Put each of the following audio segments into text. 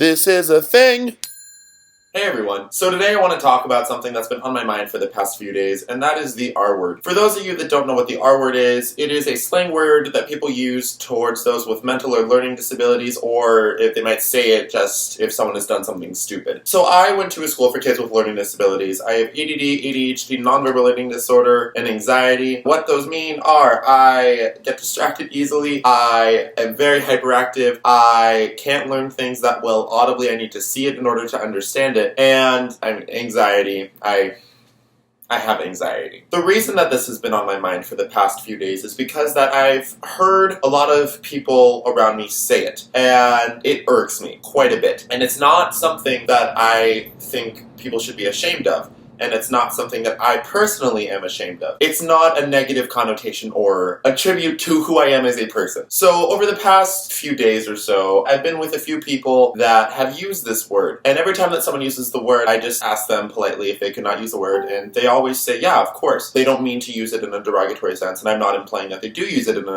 This is a thing! Hey everyone, so today I want to talk about something that's been on my mind for the past few days, and that is the R word. For those of you that don't know what the R word is, it is a slang word that people use towards those with mental or learning disabilities, or if they might say it just if someone has done something stupid. So I went to a school for kids with learning disabilities. I have ADD, ADHD, nonverbal eating disorder, and anxiety. What those mean are I get distracted easily, I am very hyperactive, I can't learn things that well audibly, I need to see it in order to understand it. And anxiety. I have anxiety. The reason that this has been on my mind for the past few days is because that I've heard a lot of people around me say it, and it irks me quite a bit. And it's not something that I think people should be ashamed of. And it's not something that I personally am ashamed of. It's not a negative connotation or a tribute to who I am as a person. So over the past few days or so, I've been with a few people that have used this word. And every time that someone uses the word, I just ask them politely if they could not use the word. And they always say, yeah, of course. They don't mean to use it in a derogatory sense. And I'm not implying that they do use it in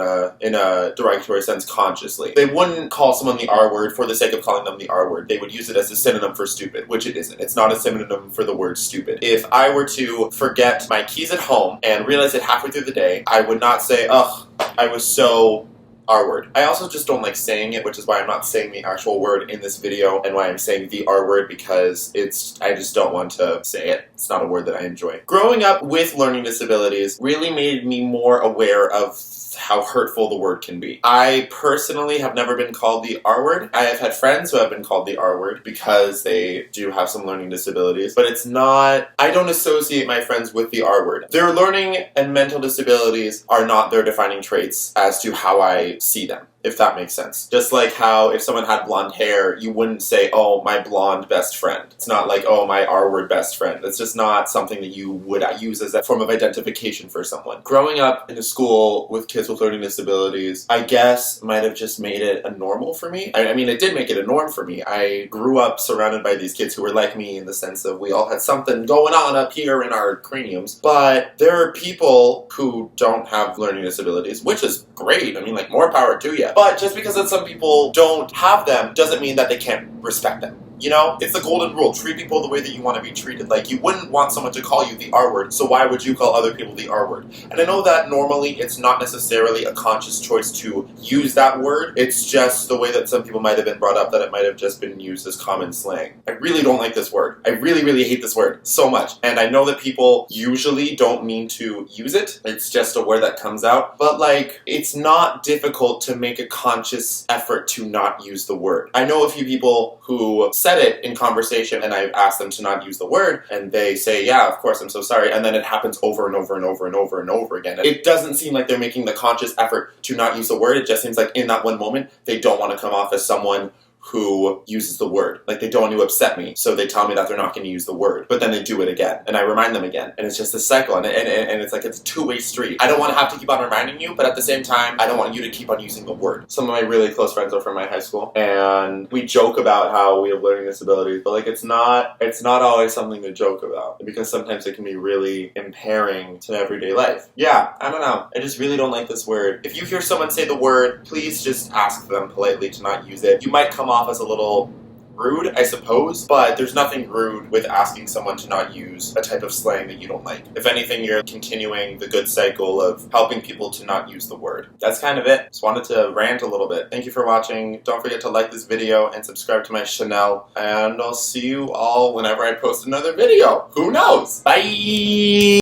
a derogatory sense consciously. They wouldn't call someone the R word for the sake of calling them the R word. They would use it as a synonym for stupid, which it isn't. It's not a synonym for the word stupid. If I were to forget my keys at home and realize it halfway through the day, I would not say, ugh, I was so R word. I also just don't like saying it, which is why I'm not saying the actual word in this video and why I'm saying the R word, because I just don't want to say it. It's not a word that I enjoy. Growing up with learning disabilities really made me more aware of how hurtful the word can be. I personally have never been called the R word. I have had friends who have been called the R word because they do have some learning disabilities, but it's not, I don't associate my friends with the R word. Their learning and mental disabilities are not their defining traits as to how I see them, if that makes sense. Just like how if someone had blonde hair, you wouldn't say, oh, my blonde best friend. It's not like, oh, my R-word best friend. It's just not something that you would use as a form of identification for someone. Growing up in a school with kids with learning disabilities, I guess might have just made it a normal for me. I mean, it did make it a norm for me. I grew up surrounded by these kids who were like me in the sense of we all had something going on up here in our craniums. But there are people who don't have learning disabilities, which is great. I mean, like, more power to you. But just because that some people don't have them doesn't mean that they can't respect them. You know, it's the golden rule. Treat people the way that you want to be treated. Like, you wouldn't want someone to call you the R word, so why would you call other people the R word? And I know that normally it's not necessarily a conscious choice to use that word. It's just the way that some people might have been brought up, that it might have just been used as common slang. I really don't like this word. I really, really hate this word so much. And I know that people usually don't mean to use it. It's just a word that comes out. But, like, it's not difficult to make a conscious effort to not use the word. I know a few people who said it in conversation and I've asked them to not use the word and they say, yeah, of course, I'm so sorry, and then it happens over and over and over and over and over again. It doesn't seem like they're making the conscious effort to not use the word. It just seems like in that one moment they don't want to come off as someone who uses the word. Like, they don't want to upset me, so they tell me that they're not going to use the word, but then they do it again, and I remind them again, and it's just this cycle, and it's like it's a two-way street. I don't want to have to keep on reminding you, but at the same time, I don't want you to keep on using the word. Some of my really close friends are from my high school, and we joke about how we have learning disabilities, but like it's not always something to joke about, because sometimes it can be really impairing to everyday life. Yeah, I don't know. I just really don't like this word. If you hear someone say the word, please just ask them politely to not use it. You might come off as a little rude, I suppose, but there's nothing rude with asking someone to not use a type of slang that you don't like. If anything, you're continuing the good cycle of helping people to not use the word. That's kind of it. Just wanted to rant a little bit. Thank you for watching. Don't forget to like this video and subscribe to my channel, and I'll see you all whenever I post another video. Who knows? Bye!